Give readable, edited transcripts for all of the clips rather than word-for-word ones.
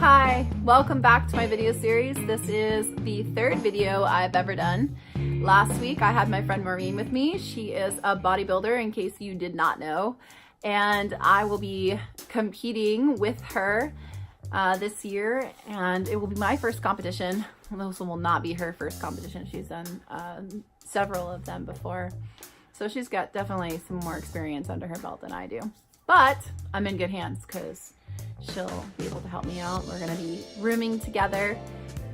Hi, welcome back to my video series. This is the third video I've ever done. Last week I had my friend Maureen with me. She is a bodybuilder, in case you did not know, and I will be competing with her this year, and it will be my first competition. Well, this one will not be her first competition. She's done several of them before, so she's got definitely some more experience under her belt than I do. But I'm in good hands because she'll be able to help me out. We're gonna be rooming together,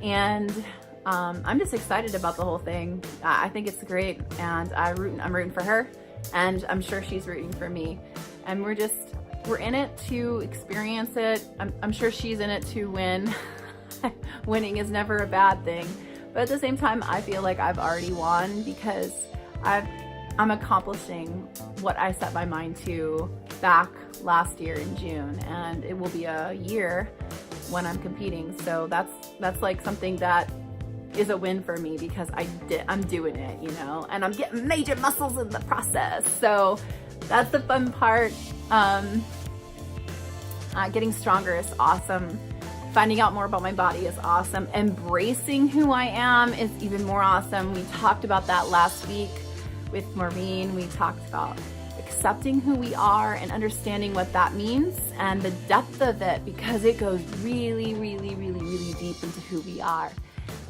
and I'm just excited about the whole thing. I think it's great, and I'm rooting for her, and I'm sure she's rooting for me. And we're in it to experience it. I'm sure she's in it to win. Winning is never a bad thing, but at the same time, I feel like I've already won because I'm accomplishing what I set my mind to back last year in June, and it will be a year when I'm competing. So that's like something that is a win for me because I'm doing it, you know, and I'm getting major muscles in the process. So that's the fun part. Getting stronger is awesome. Finding out more about my body is awesome. Embracing who I am is even more awesome. We talked about that last week with Maureen. We talked about accepting who we are and understanding what that means and the depth of it, because it goes really, really, really, really deep into who we are.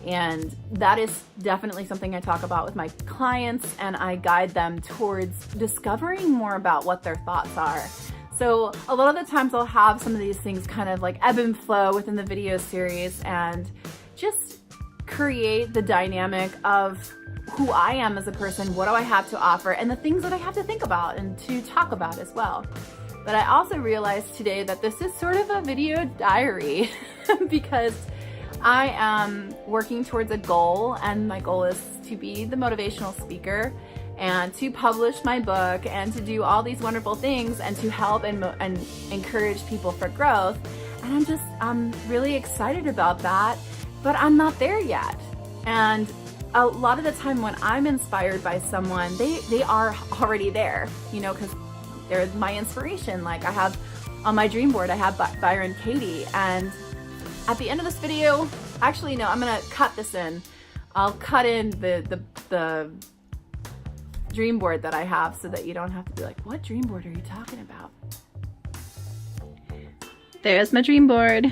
And that is definitely something I talk about with my clients, and I guide them towards discovering more about what their thoughts are. So a lot of the times I'll have some of these things kind of like ebb and flow within the video series and just create the dynamic of who I am as a person, what do I have to offer, and the things that I have to think about and to talk about as well. But I also realized today that this is sort of a video diary because I am working towards a goal, and my goal is to be the motivational speaker and to publish my book and to do all these wonderful things and to help and encourage people for growth. And I'm really excited about that, but I'm not there yet. And a lot of the time when I'm inspired by someone, they are already there, you know, because they're my inspiration. Like I have on my dream board, I have Byron Katie, and at the end of this video, actually no, I'm gonna cut this in. I'll cut in the dream board that I have so that you don't have to be like, what dream board are you talking about? There's my dream board.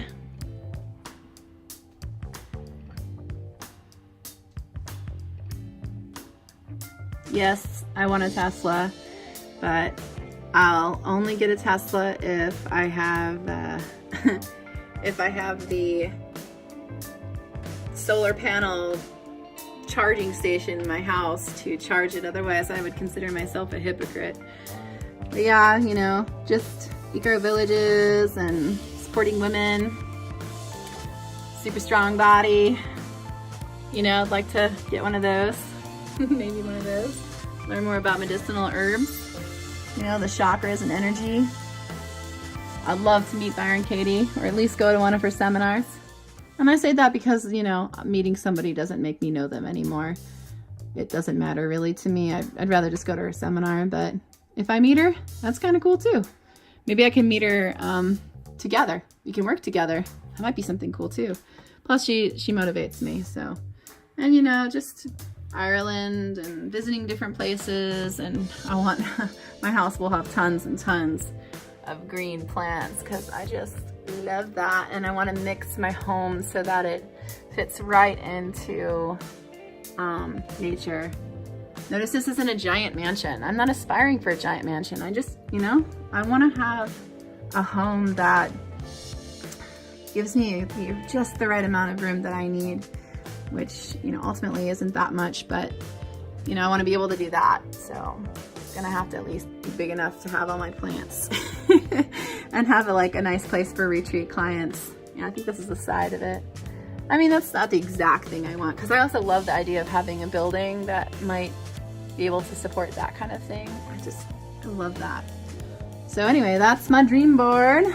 Yes, I want a Tesla, but I'll only get a Tesla if I have the solar panel charging station in my house to charge it. Otherwise, I would consider myself a hypocrite. But yeah, you know, just eco villages and supporting women, super strong body. You know, I'd like to get one of those. Maybe one of those. Learn more about medicinal herbs. You know, the chakras and energy. I'd love to meet Byron Katie, or at least go to one of her seminars. And I say that because, you know, meeting somebody doesn't make me know them anymore. It doesn't matter really to me. I'd rather just go to her seminar, but if I meet her, that's kind of cool too. Maybe I can meet her together. We can work together. That might be something cool too. Plus she motivates me, so. And you know, just Ireland and visiting different places, and I want my house will have tons and tons of green plants because I just love that, and I want to mix my home so that it fits right into nature. Notice this isn't a giant mansion. I'm not aspiring for a giant mansion. I just, you know, I want to have a home that gives me just the right amount of room that I need, which, you know, ultimately isn't that much, but, you know, I want to be able to do that. So it's gonna have to at least be big enough to have all my plants and have a nice place for retreat clients. Yeah, I think this is the side of it. I mean, that's not the exact thing I want, because I also love the idea of having a building that might be able to support that kind of thing. I love that. So anyway, that's my dream board.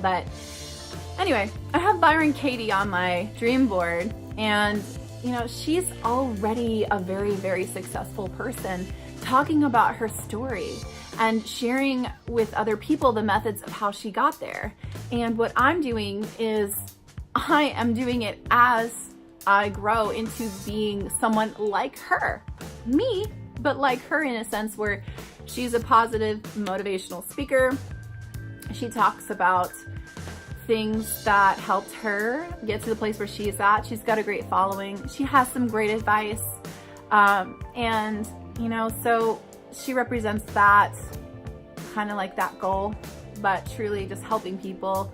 But anyway, I have Byron Katie on my dream board, and you know, she's already a very, very successful person, talking about her story and sharing with other people the methods of how she got there. And what I'm doing is I am doing it as I grow into being someone like her. Me, but like her in a sense where she's a positive motivational speaker. She talks about things that helped her get to the place where she is at. She's got a great following. She has some great advice. And, you know, so she represents that, kind of like that goal, but truly just helping people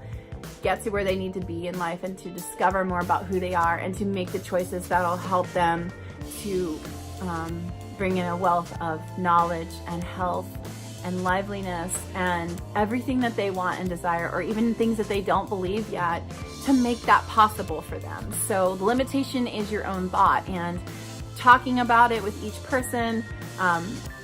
get to where they need to be in life and to discover more about who they are and to make the choices that'll help them to bring in a wealth of knowledge and health and liveliness and everything that they want and desire, or even things that they don't believe yet, to make that possible for them. So the limitation is your own thought, and talking about it with each person,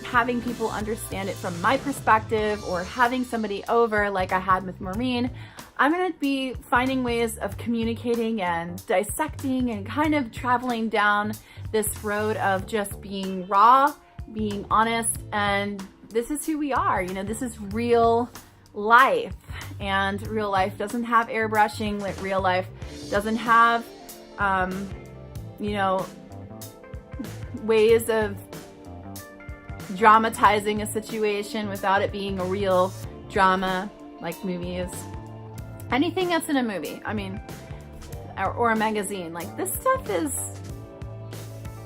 having people understand it from my perspective, or having somebody over like I had with Maureen, I'm going to be finding ways of communicating and dissecting and kind of traveling down this road of just being raw, being honest, and this is who we are. You know, this is real life, and real life doesn't have airbrushing. Like, real life doesn't have, you know, ways of dramatizing a situation without it being a real drama, like movies. Anything that's in a movie, I mean, or a magazine, like this stuff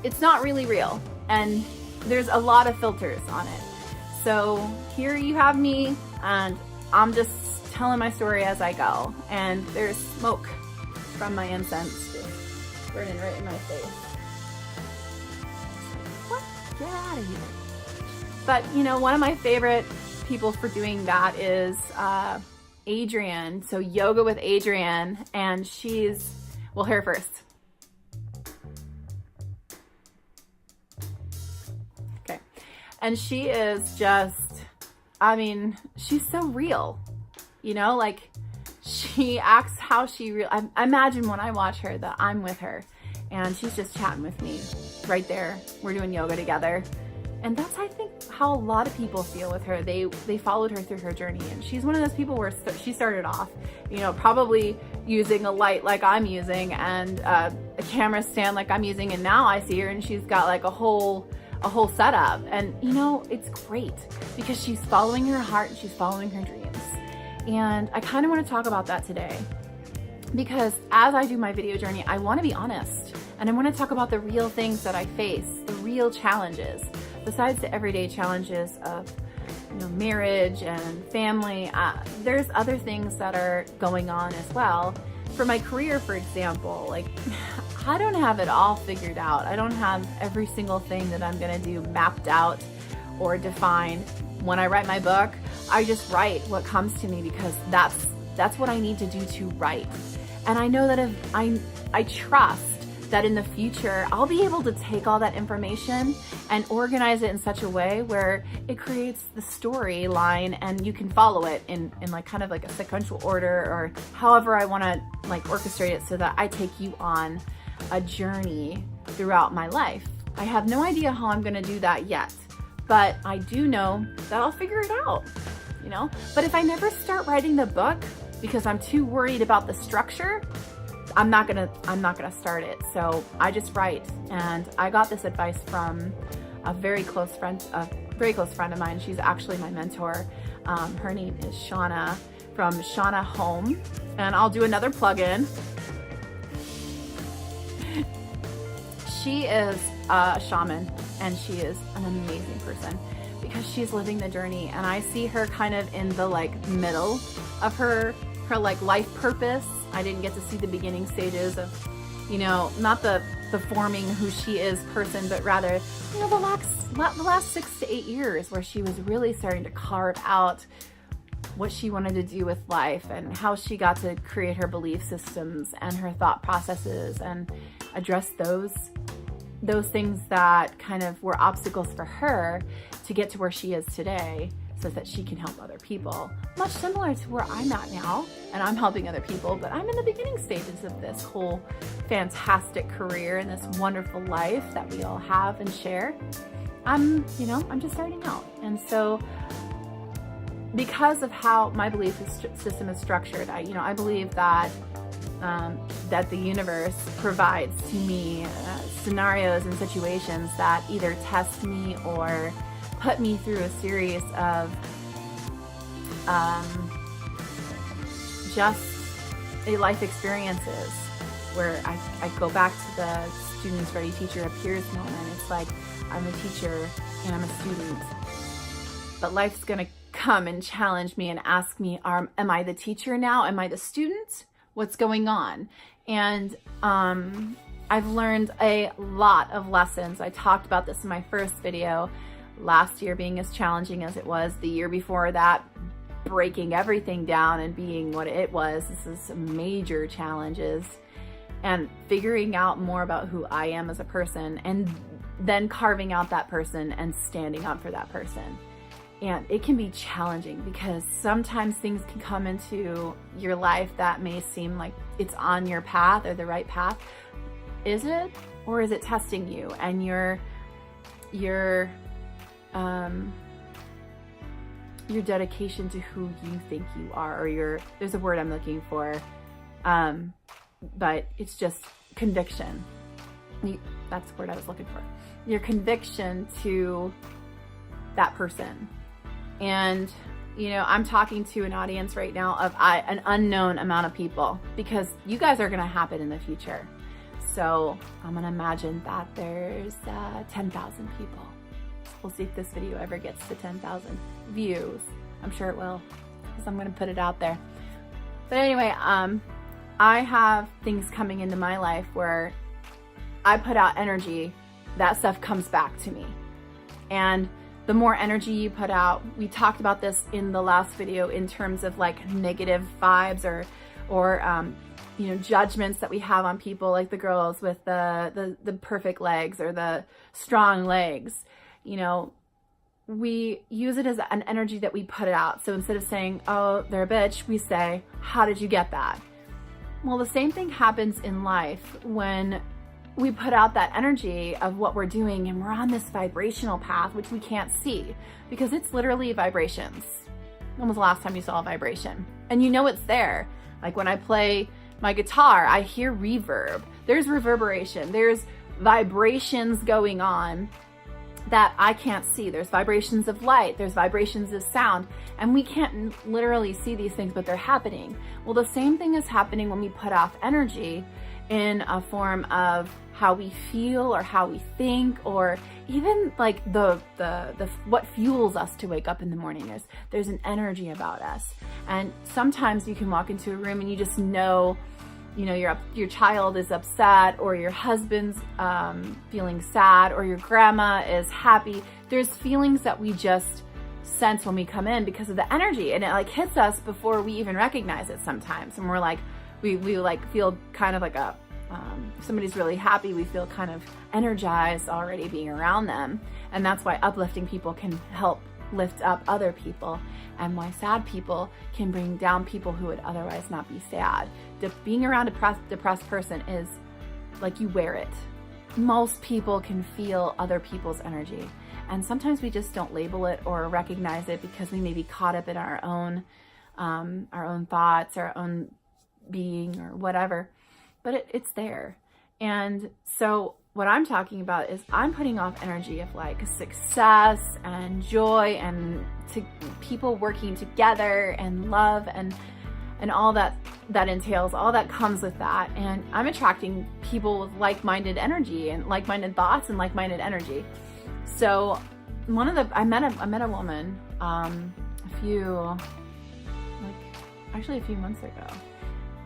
it's not really real, and there's a lot of filters on it. So here you have me, and I'm just telling my story as I go, and there's smoke from my incense just burning right in my face. What? Get out of here. But you know, one of my favorite people for doing that is Adriene. So Yoga with Adriene, and she's, well, her first. Okay. And she is just, I mean, she's so real, you know, like she acts how she I imagine when I watch her that I'm with her and she's just chatting with me right there. We're doing yoga together. And that's, I think, how a lot of people feel with her. They followed her through her journey, and she's one of those people where she started off, you know, probably using a light like I'm using and a camera stand like I'm using, and now I see her and she's got like a whole setup. And you know, it's great because she's following her heart and she's following her dreams. And I kind of want to talk about that today, because as I do my video journey, I want to be honest, and I want to talk about the real things that I face, the real challenges. Besides the everyday challenges of, you know, marriage and family, there's other things that are going on as well. For my career, for example, like I don't have it all figured out. I don't have every single thing that I'm gonna do mapped out or defined. When I write my book, I just write what comes to me, because that's what I need to do to write. And I know that if I trust that in the future, I'll be able to take all that information and organize it in such a way where it creates the storyline and you can follow it in like kind of like a sequential order, or however I want to like orchestrate it so that I take you on a journey throughout my life. I have no idea how I'm going to do that yet, but I do know that I'll figure it out, you know? But if I never start writing the book because I'm too worried about the structure, I'm not gonna start it. So I just write. And I got this advice from a very close friend of mine. She's actually my mentor. Her name is Shauna from Shauna Home. And I'll do another plug-in. She is a shaman, and she is an amazing person because she's living the journey. And I see her kind of in the like middle of her like life purpose. I didn't get to see the beginning stages of, you know, not the forming who she is person, but rather, you know, the last 6 to 8 years where she was really starting to carve out what she wanted to do with life and how she got to create her belief systems and her thought processes and address those things that kind of were obstacles for her to get to where she is today, so that she can help other people. Much similar to where I'm at now, and I'm helping other people, but I'm in the beginning stages of this whole fantastic career and this wonderful life that we all have and share. I'm just starting out. And so because of how my belief system is structured, I believe that that the universe provides to me scenarios and situations that either test me or put me through a series of just life experiences where I go back to the students ready, teacher appears moment. It's like I'm a teacher and I'm a student, but life's gonna come and challenge me and ask me, am I the teacher now? Am I the student? What's going on? And I've learned a lot of lessons. I talked about this in my first video. Last year being as challenging as it was, the year before that breaking everything down and being what it was. This is major challenges, and figuring out more about who I am as a person, and then carving out that person and standing up for that person. And it can be challenging because sometimes things can come into your life that may seem like it's on your path or the right path. Is it? Or is it testing you and your dedication to who you think you are, or there's a word I'm looking for, but it's just conviction. That's the word I was looking for. Your conviction to that person. And, I'm talking to an audience right now of an unknown amount of people, because you guys are going to happen in the future. So I'm going to imagine that there's 10,000 people. We'll see if this video ever gets to 10,000 views. I'm sure it will, because I'm going to put it out there. But anyway, I have things coming into my life where I put out energy, that stuff comes back to me. And the more energy you put out, we talked about this in the last video in terms of like negative vibes or judgments that we have on people, like the girls with the perfect legs or the strong legs. We use it as an energy that we put out. So instead of saying, oh, they're a bitch, we say, how did you get that? Well, the same thing happens in life when we put out that energy of what we're doing, and we're on this vibrational path, which we can't see because it's literally vibrations. When was the last time you saw a vibration? And it's there. Like when I play my guitar, I hear reverb. There's reverberation. There's vibrations going on that I can't see. There's vibrations of light. There's vibrations of sound. And we can't literally see these things, but they're happening. Well, the same thing is happening when we put off energy in a form of how we feel or how we think, or even like the what fuels us to wake up in the morning. There's an energy about us. And sometimes you can walk into a room and you just know, your child is upset, or your husband's feeling sad, or your grandma is happy. There's feelings that we just sense when we come in because of the energy, and it like hits us before we even recognize it sometimes. And we're like, we like feel kind of like if somebody's really happy, we feel kind of energized already being around them. And that's why uplifting people can help lift up other people, and why sad people can bring down people who would otherwise not be sad. Being around a depressed person is like you wear it. Most people can feel other people's energy, and sometimes we just don't label it or recognize it because we may be caught up in our own thoughts, our own being, or whatever. But it's there. And so what I'm talking about is I'm putting off energy of like success and joy and people working together and love and all that entails, all that comes with that. And I'm attracting people with like-minded energy and like-minded thoughts and like-minded energy. So I met a woman a few months ago.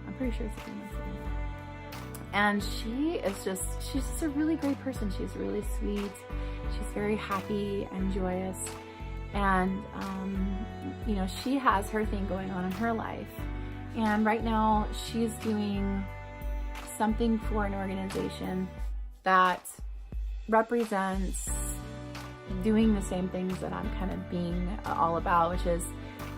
I'm pretty sure it's a few months ago. And she's just a really great person. She's really sweet. She's very happy and joyous. And, she has her thing going on in her life. And right now she's doing something for an organization that represents doing the same things that I'm kind of being all about, which is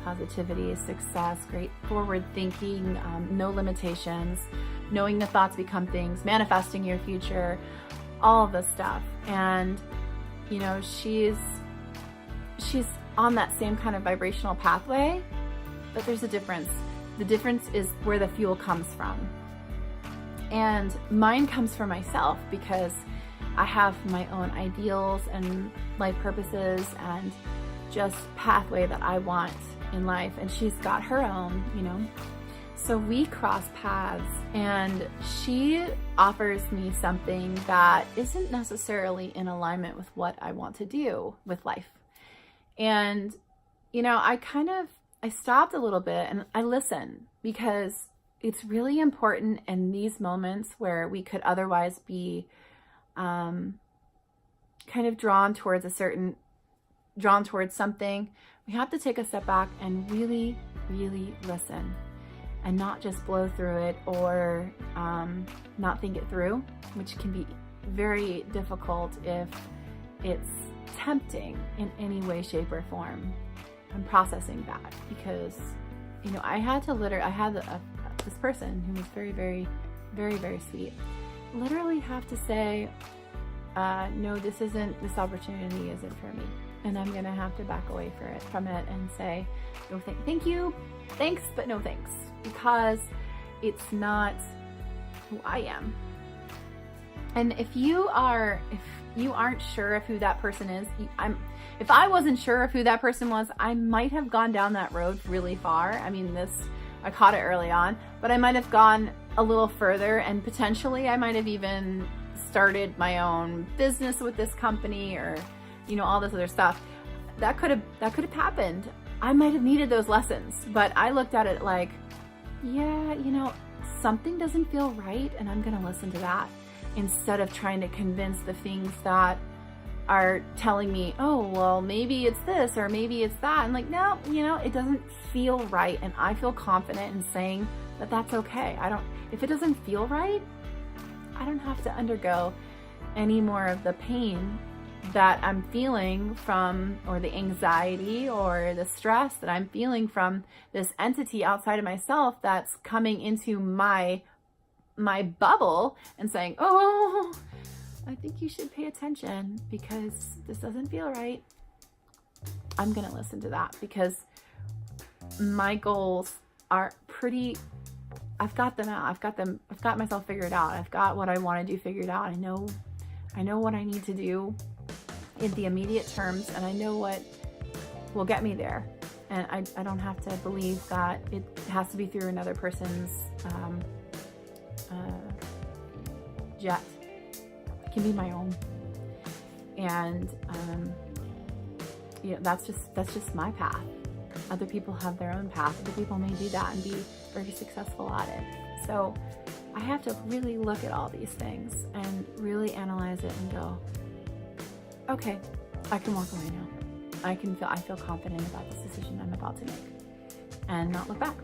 positivity, success, great forward thinking, no limitations, knowing the thoughts become things, manifesting your future, all of this stuff. And she's on that same kind of vibrational pathway, but there's a difference. The difference is where the fuel comes from. And mine comes from myself because I have my own ideals and life purposes and just pathway that I want in life. And she's got her own, you know. So we cross paths, and she offers me something that isn't necessarily in alignment with what I want to do with life. And, you know, I stopped a little bit and I listened, because it's really important in these moments where we could otherwise be kind of drawn towards something. We have to take a step back and really, really listen, and not just blow through it or not think it through, which can be very difficult if it's tempting in any way, shape, or form. I'm processing that because, you know, I had this person who was very, very, very, very sweet, literally have to say, no, this opportunity isn't for me. And I'm gonna have to back away from it and say, no, thank you, thanks, but no thanks, because it's not who I am. And if you aren't sure of who that person is, if I wasn't sure of who that person was, I might have gone down that road really far. I mean, I caught it early on, but I might have gone a little further, and potentially I might have even started my own business with this company, or, you know, all this other stuff. That could have happened. I might have needed those lessons, but I looked at it like, yeah, you know, something doesn't feel right, and I'm gonna listen to that, instead of trying to convince the things that are telling me, oh, well, maybe it's this or maybe it's that. And like, no, you know, it doesn't feel right. And I feel confident in saying that that's okay. If it doesn't feel right, I don't have to undergo any more of the pain that I'm feeling from, or the anxiety or the stress that I'm feeling from this entity outside of myself that's coming into my bubble and saying, oh, I think you should pay attention because this doesn't feel right. I'm gonna listen to that because my goals are I've got them out. I've got myself figured out. I've got what I want to do figured out. I know what I need to do in the immediate terms, and I know what will get me there. And I don't have to believe that it has to be through another person's jet. It can be my own. And you know, that's just my path. Other people have their own path. Other people may do that and be very successful at it. So I have to really look at all these things and really analyze it and go, okay, I can walk away now. I feel confident about this decision I'm about to make and not look back.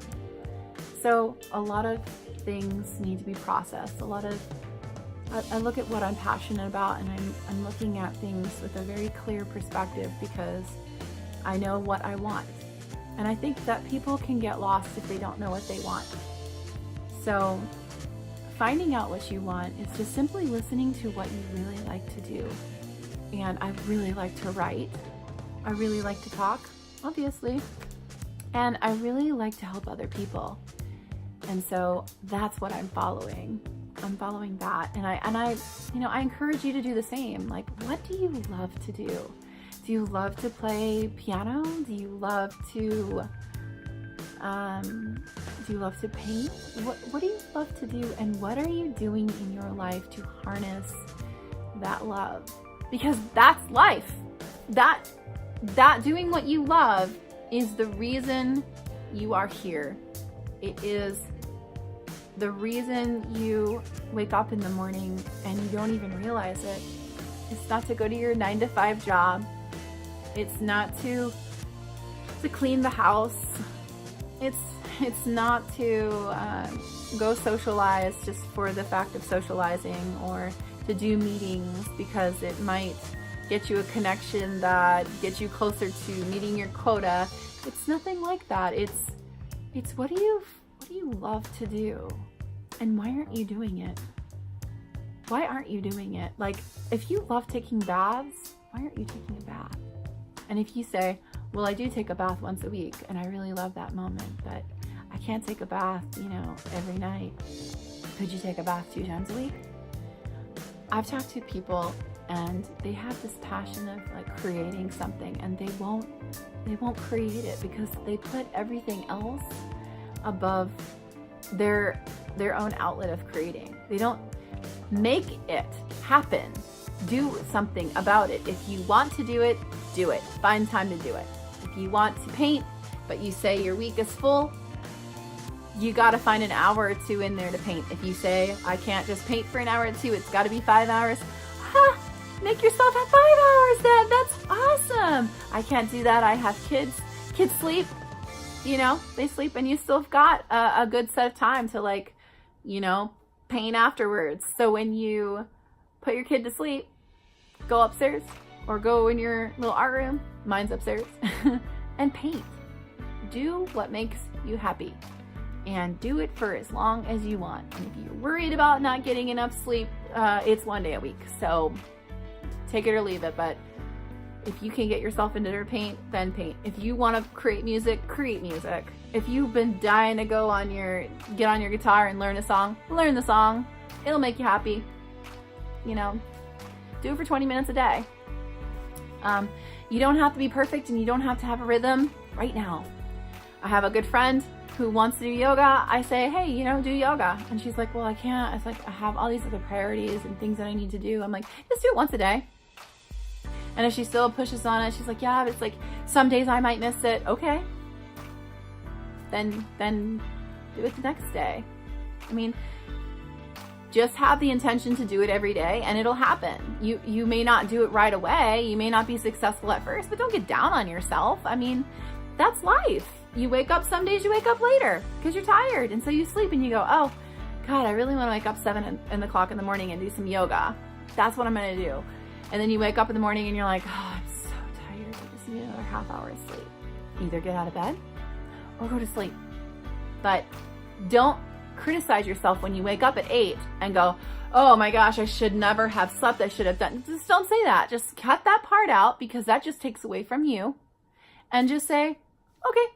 So a lot of things need to be processed. I look at what I'm passionate about, and I'm looking at things with a very clear perspective because I know what I want. And I think that people can get lost if they don't know what they want. So finding out what you want is just simply listening to what you really like to do. And I really like to write. I really like to talk, obviously. And I really like to help other people. And so that's what I'm following. I'm following that. And I encourage you to do the same. Like, what do you love to do? Do you love to play piano? Do you love to paint? What do you love to do? And what are you doing in your life to harness that love? Because that's life. That doing what you love is the reason you are here. It is the reason you wake up in the morning and you don't even realize it. It's not to go to your 9-to-5 job. It's not to clean the house. It's not to go socialize just for the fact of socializing, or to do meetings because it might get you a connection that gets you closer to meeting your quota. It's nothing like that. It's what do you love to do, and why aren't you doing it? Why aren't you doing it? Like, if you love taking baths, why aren't you taking a bath? And if you say, Well, I do take a bath once a week, and I really love that moment, but I can't take a bath, every night. Could you take a bath 2 times a week? I've talked to people, and they have this passion of like creating something, and they won't create it because they put everything else above their own outlet of creating. They don't make it happen. Do something about it. If you want to do it, do it. Find time to do it. If you want to paint, but you say your week is full, you got to find an hour or 2 in there to paint. If you say, I can't just paint for an hour or 2, it's got to be 5 hours. Make yourself have 5 hours then. That's awesome. I can't do that. I have kids. Kids sleep. They sleep, and you still have got a good set of time to paint afterwards. So when you put your kid to sleep, go upstairs or go in your little art room, mine's upstairs, and paint. Do what makes you happy, and do it for as long as you want. And if you're worried about not getting enough sleep, it's 1 day a week. So take it or leave it. But if you can get yourself into their paint, then paint. If you want to create music, create music. If you've been dying to get on your guitar and learn a song, learn the song. It'll make you happy. Do it for 20 minutes a day. You don't have to be perfect, and you don't have to have a rhythm right now. I have a good friend who wants to do yoga. I say, hey, do yoga. And she's like, well, I can't. It's like, I have all these other priorities and things that I need to do. I'm like, just do it once a day. And if she still pushes on it, she's like, yeah, but it's like some days I might miss it. Okay. Then do it the next day. Just have the intention to do it every day, and it'll happen. You may not do it right away. You may not be successful at first, but don't get down on yourself. That's life. You wake up, some days you wake up later because you're tired. And so you sleep and you go, oh God, I really want to wake up 7 o'clock in the morning and do some yoga. That's what I'm going to do. And then you wake up in the morning and you're like, oh, I'm so tired. I just need another half hour of sleep. Either get out of bed or go to sleep. But don't criticize yourself when you wake up at 8 and go, oh my gosh, I should never have slept. I should have done. Just don't say that. Just cut that part out, because that just takes away from you. And just say, okay,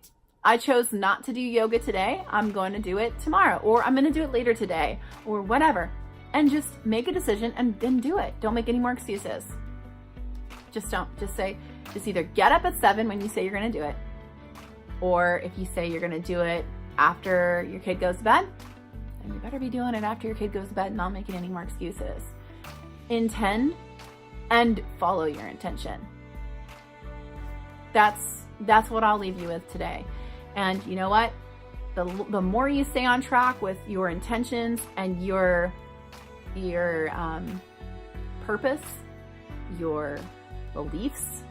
I chose not to do yoga today. I'm going to do it tomorrow, or I'm going to do it later today, or whatever. And just make a decision and then do it. Don't make any more excuses. Just don't. Just either get up at 7 when you say you're going to do it, or if you say you're going to do it after your kid goes to bed, then you better be doing it after your kid goes to bed and not making any more excuses. Intend and follow your intention. That's what I'll leave you with today. And you know what? The more you stay on track with your intentions and your purpose, your beliefs,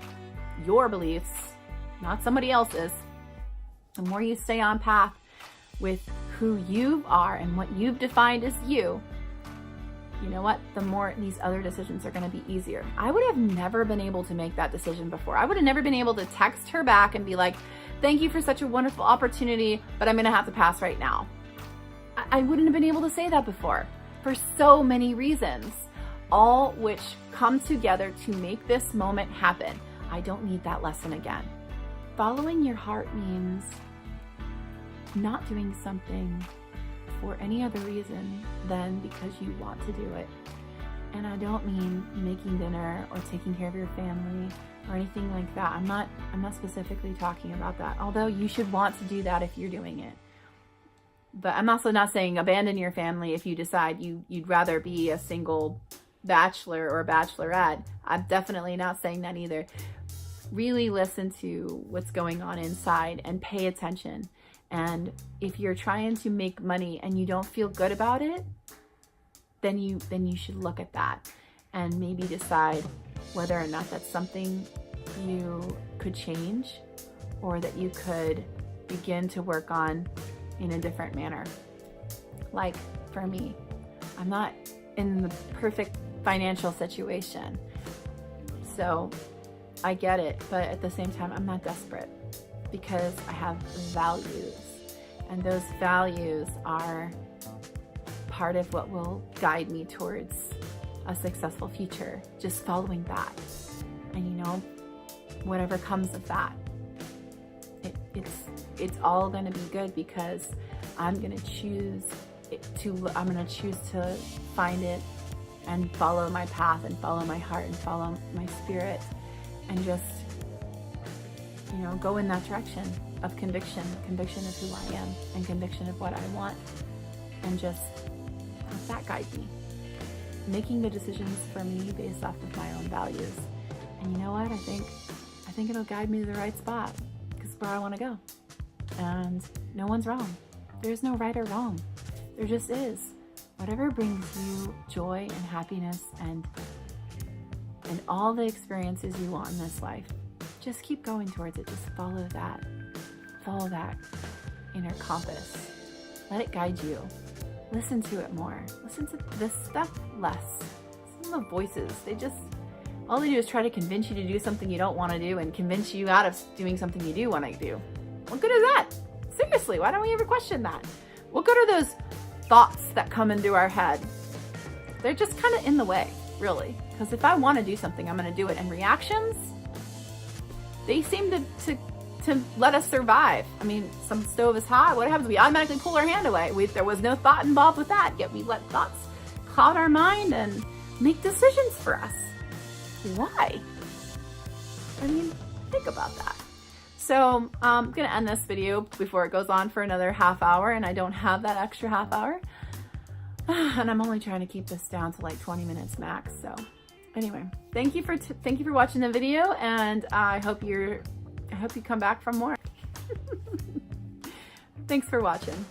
not somebody else's, the more you stay on path with who you are and what you've defined as you know what? The more these other decisions are going to be easier. I would have never been able to make that decision before. I would have never been able to text her back and be like, thank you for such a wonderful opportunity, but I'm going to have to pass right now. I wouldn't have been able to say that before for so many reasons, all which come together to make this moment happen. I don't need that lesson again. Following your heart means not doing something for any other reason than because you want to do it. And I don't mean making dinner or taking care of your family or anything like that. I'm not specifically talking about that, although you should want to do that if you're doing it. But I'm also not saying abandon your family if you decide you'd rather be a single bachelor or bachelorette. I'm definitely not saying that either. Really listen to what's going on inside and pay attention. And if you're trying to make money and you don't feel good about it, then you should look at that and maybe decide whether or not that's something you could change or that you could begin to work on in a different manner. Like for me, I'm not in the perfect financial situation, so I get it, but at the same time, I'm not desperate because I have values, and those values are part of what will guide me towards a successful future, just following that. And whatever comes of that, it's all going to be good, because I'm going to choose to find it and follow my path and follow my heart and follow my spirit, and just, you know, go in that direction of conviction of who I am and conviction of what I want, and just let that guide me, making the decisions for me based off of my own values. And you know what? I think it'll guide me to the right spot, because it's where I want to go. And no one's wrong. There's no right or wrong. There just is. Whatever brings you joy and happiness and all the experiences you want in this life, just keep going towards it. Just follow that inner compass. Let it guide you. Listen to it more. Listen to this stuff less. Listen to the voices. All they do is try to convince you to do something you don't want to do and convince you out of doing something you do want to do. What good is that? Seriously, why don't we ever question that? What good are those thoughts that come into our head? They're just kind of in the way, really. Because if I want to do something, I'm going to do it. And reactions, they seem to let us survive. I mean, some stove is hot. What happens? We automatically pull our hand away. There was no thought involved with that, yet we let thoughts cloud our mind and make decisions for us. Why? I mean, think about that. So I'm going to end this video before it goes on for another half hour, and I don't have that extra half hour. And I'm only trying to keep this down to like 20 minutes max. So anyway, thank you for watching the video, and I hope you come back for more. Thanks for watching.